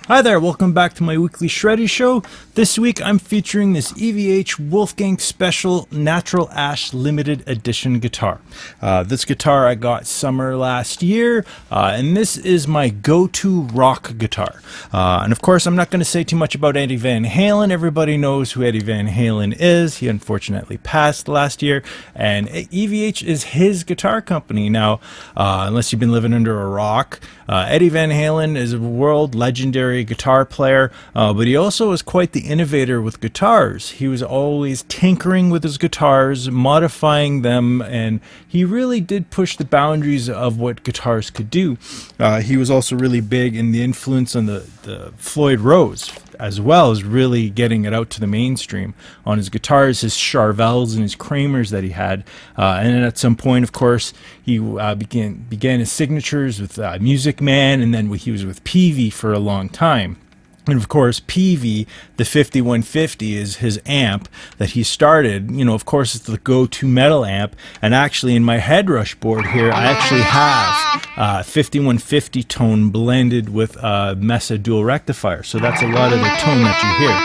Hi there, welcome back to my weekly Shreddees show. This week I'm featuring this EVH Wolfgang Special Natural Ash Limited Edition guitar. This guitar I got summer last year, and this is my go-to rock guitar. And of course I'm not going to say too much about Eddie Van Halen. Everybody knows who Eddie Van Halen is. He unfortunately passed last year, and EVH is his guitar company. Now, unless you've been living under a rock, Eddie Van Halen is a world legendary guitar player, but he also was quite the innovator with guitars. He was always tinkering with his guitars, modifying them, and he really did push the boundaries of what guitars could do. He was also really big in the influence on the Floyd Rose, as well as really getting it out to the mainstream on his guitars, his Charvels and his Kramers that he had. And then at some point, of course, he began his signatures with Music Man, and then he was with Peavey for a long time. And of course, Peavey, the 5150, is his amp that he started. You know, of course, it's the go-to metal amp. And actually, in my Headrush board here, I actually have 5150 tone blended with a Mesa dual rectifier. So that's a lot of the tone that you hear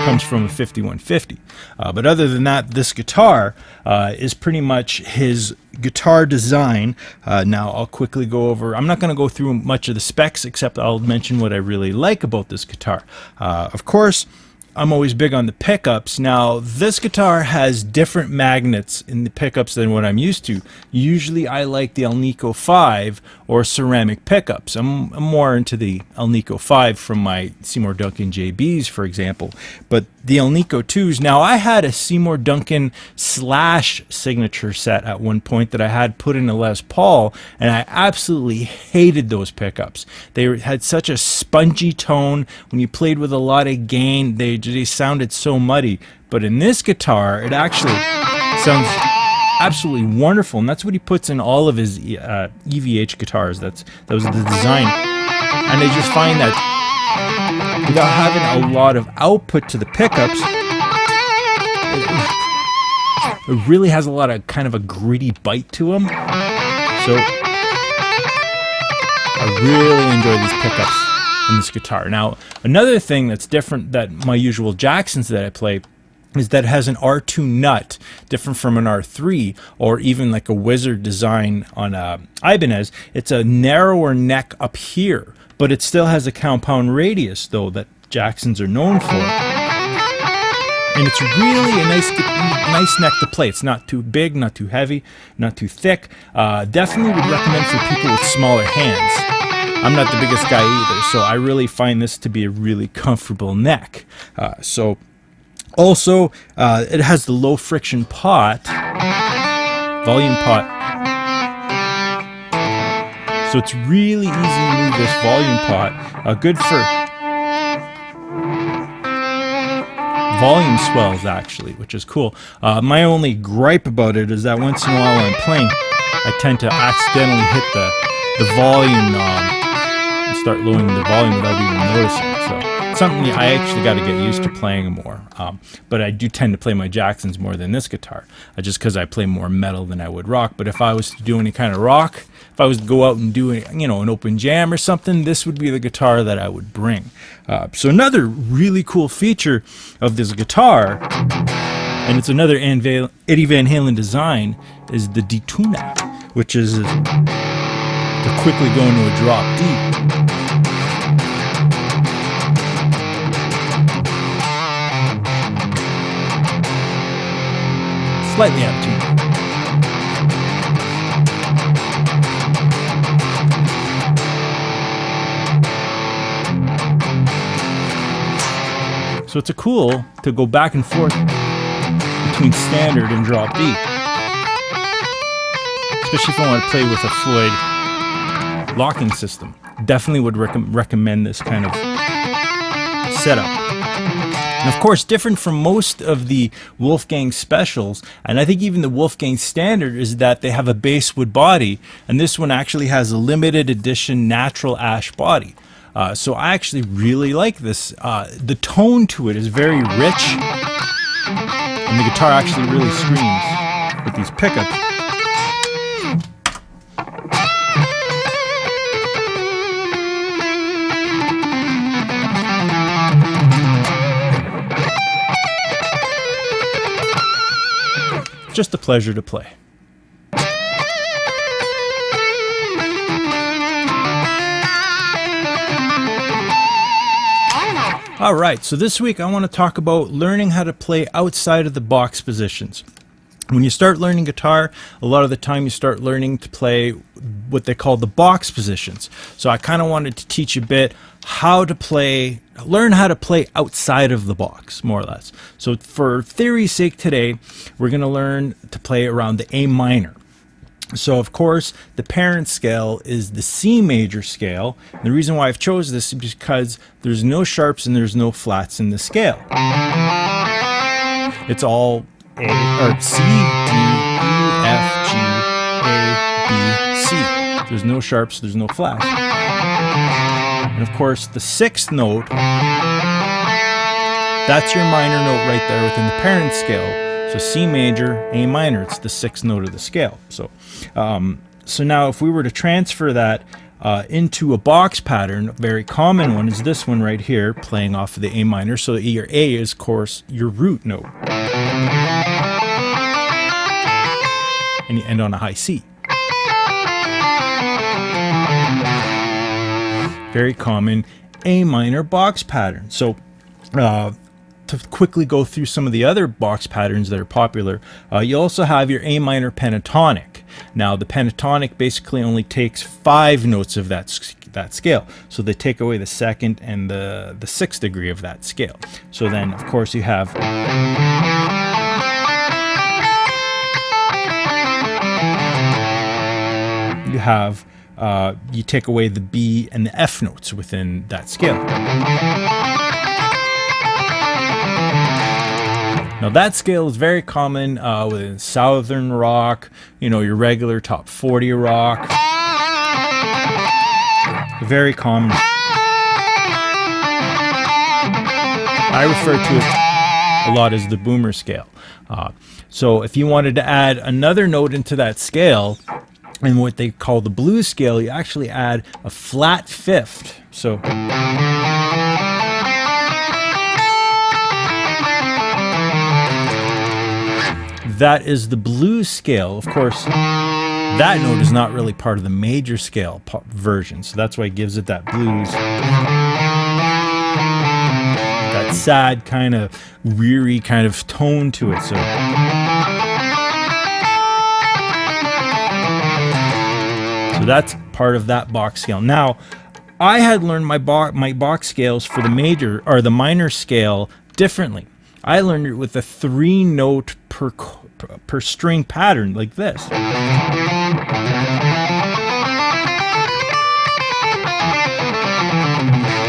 comes from a 5150. But other than that, this guitar is pretty much his guitar design. Now I'll quickly go over, I'm not going to go through much of the specs, except I'll mention what I really like about this guitar. Of course, I'm always big on the pickups. Now, this guitar has different magnets in the pickups than what I'm used to. Usually I like the Alnico 5 or ceramic pickups. I'm more into the Alnico 5 from my Seymour Duncan JBs, for example. But the Alnico 2s, now I had a Seymour Duncan / signature set at one point that I had put in a Les Paul, and I absolutely hated those pickups. They had such a spongy tone. When you played with a lot of gain, they sounded so muddy. But in this guitar, it actually sounds absolutely wonderful, and that's what he puts in all of his EVH guitars. That was the design, and I just find that without having a lot of output to the pickups, it really has a lot of kind of a gritty bite to them. So I really enjoy these pickups in this guitar. Now, another thing that's different than my usual Jacksons that I play is that it has an R2 nut, different from an R3 or even like a Wizard design on a Ibanez. It's a narrower neck up here, but it still has a compound radius, though, that Jacksons are known for. And it's really a nice neck to play. It's not too big, not too heavy, not too thick. Definitely would recommend for people with smaller hands. I'm not the biggest guy either, so I really find this to be a really comfortable neck. Also, it has the low friction pot, volume pot. So it's really easy to move this volume pot. Good for volume swells, actually, which is cool. My only gripe about it is that once in a while when I'm playing, I tend to accidentally hit the volume knob and start lowering the volume without even noticing. So something I actually got to get used to playing more. But I do tend to play my Jacksons more than this guitar, just because I play more metal than I would rock. But if I was to do any kind of rock, if I was to go out and do an open jam or something, this would be the guitar that I would bring. So another really cool feature of this guitar, and it's another Eddie Van Halen design, is the detuna, which is to quickly go into a drop D. Slightly out of tune. So it's cool to go back and forth between standard and drop D, especially if I want to play with a Floyd locking system. Definitely would recommend this kind of setup. And of course, different from most of the Wolfgang specials, and I think even the Wolfgang standard, is that they have a basswood body, and this one actually has a limited edition natural ash body. So I actually really like this. The tone to it is very rich, and the guitar actually really screams with these pickups. just a pleasure to play. All right, so this week I want to talk about learning how to play outside of the box positions. When you start learning guitar, a lot of the time you start learning to play what they call the box positions. So I kind of wanted to teach a bit how to play, learn how to play outside of the box, more or less. So for theory's sake today, we're going to learn to play around the A minor. So of course, the parent scale is the C major scale. And the reason why I've chose this is because there's no sharps and there's no flats in the scale. It's all A, or C, D, E, F, G, A, B, C. There's no sharps, there's no flats. And of course, the sixth note, that's your minor note right there within the parent scale. So C major, A minor, it's the sixth note of the scale. So now if we were to transfer that into a box pattern, a very common one is this one right here, playing off of the A minor. So your A is, of course, your root note. And you end on a high C. Very common A minor box pattern. So to quickly go through some of the other box patterns that are popular, you also have your A minor pentatonic. Now the pentatonic basically only takes 5 notes of that scale. So they take away the second and the sixth degree of that scale. So then of course you have you take away the B and the F notes within that scale. Now that scale is very common within Southern rock, you know, your regular top 40 rock. Very common. I refer to it a lot as the boomer scale. So if you wanted to add another note into that scale, and what they call the blues scale, you actually add a flat fifth. So that is the blues scale. Of course, that note is not really part of the major scale version, so that's why it gives it that blues, that sad kind of weary kind of tone to it. So that's part of that box scale. Now, I had learned my box scales for the major or the minor scale differently. I learned it with a 3 note per string pattern like this.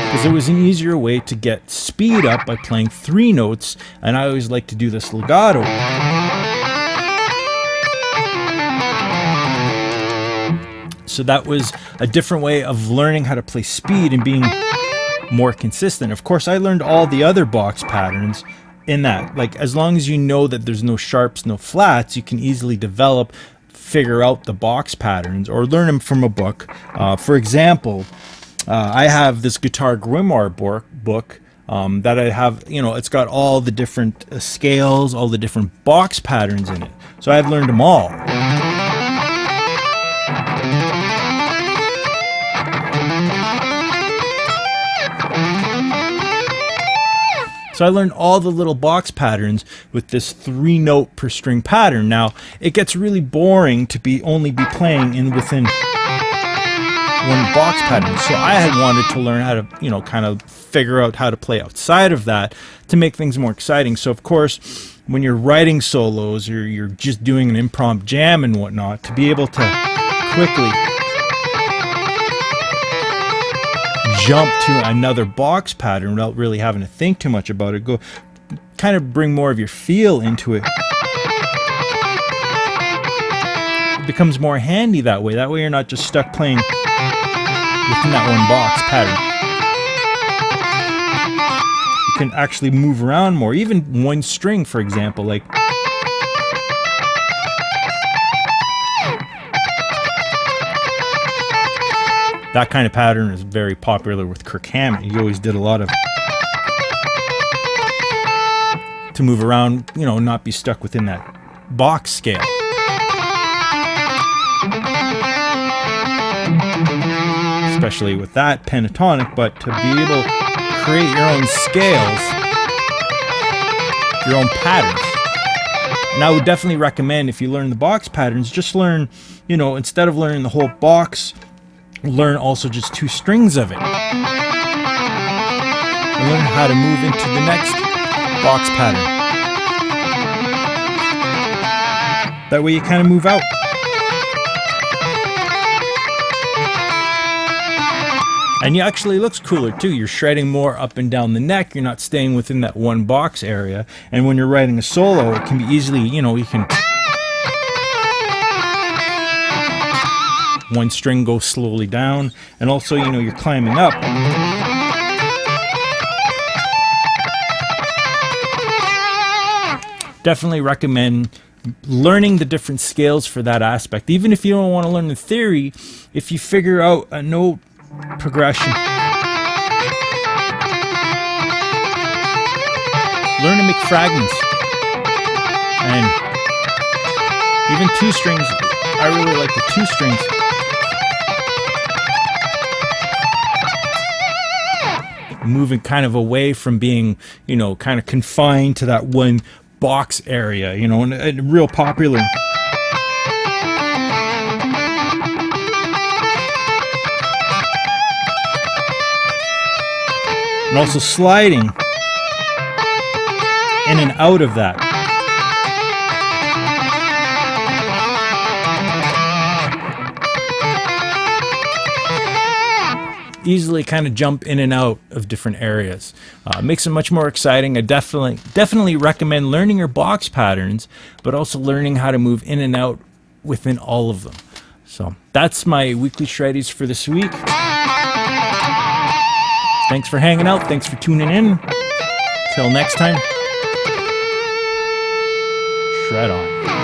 Because it was an easier way to get speed up by playing 3 notes, and I always like to do this legato. So that was a different way of learning how to play speed and being more consistent. Of course, I learned all the other box patterns in that. Like, as long as you know that there's no sharps, no flats, you can easily figure out the box patterns or learn them from a book. For example, I have this Guitar Grimoire book that I have, you know, it's got all the different scales, all the different box patterns in it. So I've learned them all. So I learned all the little box patterns with this 3 note per string pattern. Now, it gets really boring to only be playing within one box pattern. So I had wanted to learn how to, you know, kind of figure out how to play outside of that to make things more exciting. So of course, when you're writing solos or you're just doing an impromptu jam and whatnot, to be able to quickly jump to another box pattern without really having to think too much about it, kind of bring more of your feel into it. It becomes more handy that way. That way you're not just stuck playing within that one box pattern. You can actually move around more, even one string, for example, like that kind of pattern is very popular with Kirk Hammett. He always did a lot of to move around, you know, not be stuck within that box scale. Especially with that pentatonic, but to be able to create your own scales, your own patterns. And I would definitely recommend, if you learn the box patterns, just learn, you know, instead of learning the whole box, learn also just 2 strings of it. And learn how to move into the next box pattern. That way you kind of move out. And it actually looks cooler too. You're shredding more up and down the neck. You're not staying within that one box area. And when you're writing a solo, it can be easily, you know, you can... one string goes slowly down. And also, you know, you're climbing up. Definitely recommend learning the different scales for that aspect. Even if you don't want to learn the theory, if you figure out a note progression, learn to make fragments, and even 2 strings. I really like the 2 strings. Moving kind of away from being, you know, kind of confined to that one box area, you know, and real popular. And also sliding in and out of that. Easily kind of jump in and out of different areas. Makes it much more exciting. I definitely recommend learning your box patterns, but also learning how to move in and out within all of them. So that's my weekly Shreddees for this week. Thanks for hanging out. Thanks for tuning in. Till next time, shred on.